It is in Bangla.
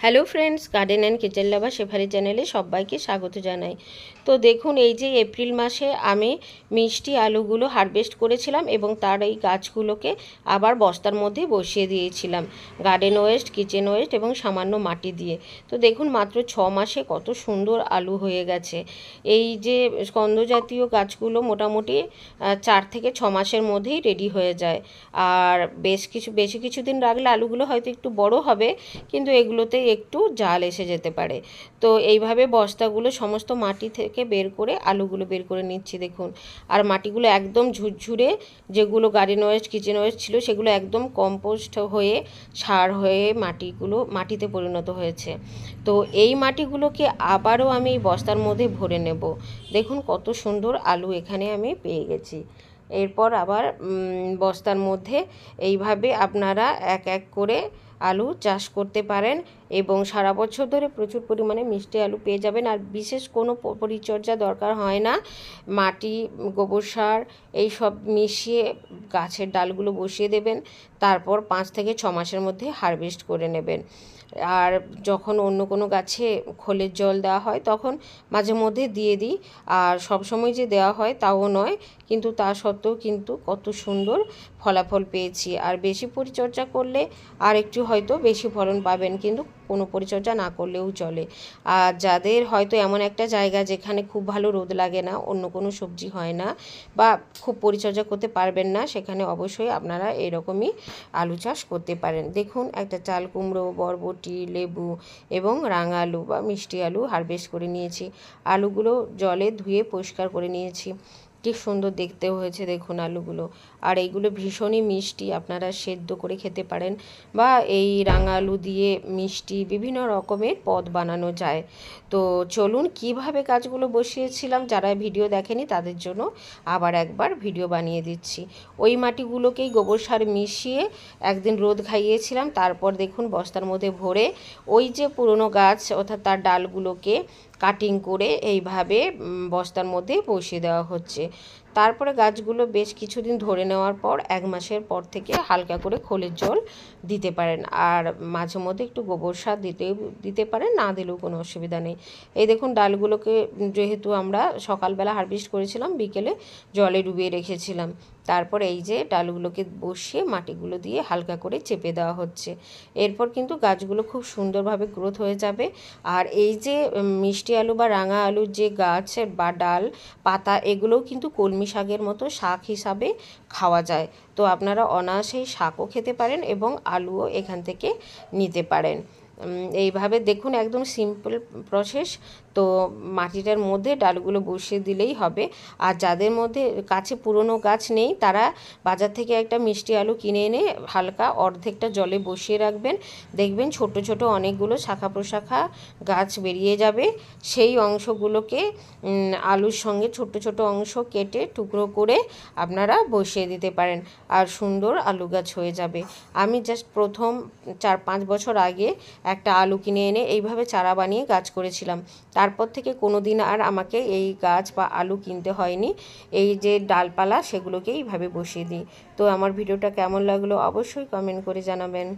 Hello friends, garden and kitchen লাভার শেফালি চ্যানেলে সবাইকে স্বাগত জানাই। তো দেখুন, এই যে এপ্রিল মাসে আমি মিষ্টি আলুগুলো হারভেস্ট করেছিলাম এবং তার এই গাছগুলোকে আবার বস্তার মধ্যে বসিয়ে দিয়েছিলাম গার্ডেন ওয়েস্ট, কিচেন ওয়েস্ট এবং সামান্য মাটি দিয়ে। তো দেখুন, মাত্র 6 মাসে কত সুন্দর আলু হয়ে গেছে। এই যে স্কন্দ জাতীয় গাছগুলো মোটামুটি 4 থেকে 6 মাসের মধ্যেই রেডি হয়ে যায়। আর বেশি কিছুদিন রাখলে আলুগুলো হয়তো একটু বড় হবে, কিন্তু এগুলোতে একটু জাল এসে যেতে পারে। তো এইভাবে বস্তাগুলো সমস্ত মাটি থেকে বের করে আলুগুলো বের করে নিচ্ছি দেখুন। আর মাটিগুলো একদম ঝুরঝুরে, যেগুলো গার্ডেন ওয়েস্ট, কিচেন ওয়েস্ট ছিল সেগুলো একদম কম্পোস্ট হয়ে, সার হয়ে মাটিগুলো মাটিতে পরিণত হয়েছে। তো এই মাটিগুলোকে আবারও আমি এই বস্তার মধ্যে ভরে নেব। দেখুন কত সুন্দর আলু এখানে আমি পেয়ে গেছি। এরপর আবার বস্তার মধ্যে এইভাবে আপনারা এক এক করে আলু চাষ করতে পারেন এবং সারা বছর ধরে প্রচুর পরিমাণে মিষ্টি আলু পেয়ে যাবেন। আর বিশেষ কোনো পরিচর্যা দরকার হয় না। মাটি, গোবর সার এইসব মিশিয়ে গাছের ডালগুলো বসিয়ে দেবেন, তারপর 5 থেকে 6 মাসের মধ্যে হারভেস্ট করে নেবেন। আর যখন অন্য কোনো গাছে খোলের জল দেওয়া হয় তখন মাঝে মধ্যে দিয়ে দিই। আর সবসময় যে দেওয়া হয় তাও নয়, কিন্তু তা সত্ত্বেও কিন্তু কত সুন্দর ফলাফল পেয়েছি। আর বেশি পরিচর্যা করলে আর একটু হয়তো বেশি ফলন পাবেন, কিন্তু কোনো পরিচর্যা না করলেও চলে। আর যাদের হয়তো এমন একটা জায়গা যেখানে খুব ভালো রোদ লাগে না, অন্য কোনো সবজি হয় না বা খুব পরিচর্যা করতে পারবেন না, সেখানে অবশ্যই আপনারা এরকমই আলু চাষ করতে পারেন। দেখুন, একটা চাল কুমড়ো, বরবটি, লেবু এবং রাঙা আলু বা মিষ্টি আলু হারভেস্ট করে নিয়েছি। আলুগুলো জলে ধুয়ে পরিষ্কার করে নিয়েছি। কি সুন্দর দেখতে হয়েছে দেখুন আলুগুলো। আর এইগুলো ভীষণই মিষ্টি, আপনারা সেদ্ধ করে খেতে পারেন বা এই রাঙা আলু দিয়ে মিষ্টি বিভিন্ন রকমের পদ বানানো যায়। তো চলুন, কিভাবে গাছগুলো বসিয়েছিলাম যারা ভিডিও দেখেনি তাদের জন্য আবার একবার ভিডিও বানিয়ে দিচ্ছি। ওই মাটিগুলোকেই গোবর সার মিশিয়ে একদিন রোদ খাইয়েছিলাম, তারপর দেখুন বস্তার মধ্যে ভরে ওই যে পুরনো গাছ অর্থাৎ তার ডালগুলোকে কাটিং করে এইভাবে বস্তার মধ্যে বসিয়ে দেওয়া হচ্ছে। তারপরে গাছগুলো বেশ কিছুদিন ধরে নেওয়ার পর 1 মাসের পর থেকে হালকা করে খোলের জল দিতে পারেন। আর মাঝে মধ্যে একটু গোবর সার দিতে পারেন, না দিলেও কোনো অসুবিধা নেই। এই দেখুন, ডালগুলোকে যেহেতু আমরা সকালবেলা হারভেস্ট করেছিলাম, বিকেলে জলে ডুবিয়ে রেখেছিলাম। তারপর এই যে ডালগুলোকে বসিয়ে মাটিগুলো দিয়ে হালকা করে চেপে দেওয়া হচ্ছে। এরপর কিন্তু গাছগুলো খুব সুন্দরভাবে গ্রোথ হয়ে যাবে। আর এই যে মিষ্টি আলু বা রাঙা আলুর যে গাছ বা ডাল, পাতা, এগুলোও কিন্তু কলমি শাকের মতো শাক হিসাবে খাওয়া যায়। তো আপনারা অনায়াসেই শাকও খেতে পারেন এবং আলুও এখান থেকে নিতে পারেন। এইভাবে দেখুন, একদম সিম্পল প্রসেস। তো মাটিটার মধ্যে ডালগুলো বসিয়ে দিলেই হবে। আর যাদের মধ্যে কাছে পুরনো গাছ নেই, তারা বাজার থেকে একটা মিষ্টি আলু কিনে এনে হালকা অর্ধেকটা জলে বসিয়ে রাখবেন। দেখবেন ছোট ছোট অনেকগুলো শাখা প্রশাখা গাছ বেরিয়ে যাবে। সেই অংশগুলোকে আলুর সঙ্গে ছোট ছোট অংশ কেটে টুকরো করে আপনারা বসিয়ে দিতে পারেন, আর সুন্দর আলু গাছ হয়ে যাবে। আমি জাস্ট প্রথম 4-5 বছর আগে একটা আলু কিনে এনে এইভাবে চারা বানিয়ে গাছ করেছিলাম। তারপর থেকে কোনো দিন আর আমাকে এই গাছ বা আলু কিনতে হয়নি। এই যে ডালপালা সেগুলোকে এইভাবে বসিয়ে দিই। তো আমার ভিডিওটা কেমন লাগলো অবশ্যই কমেন্ট করে জানাবেন।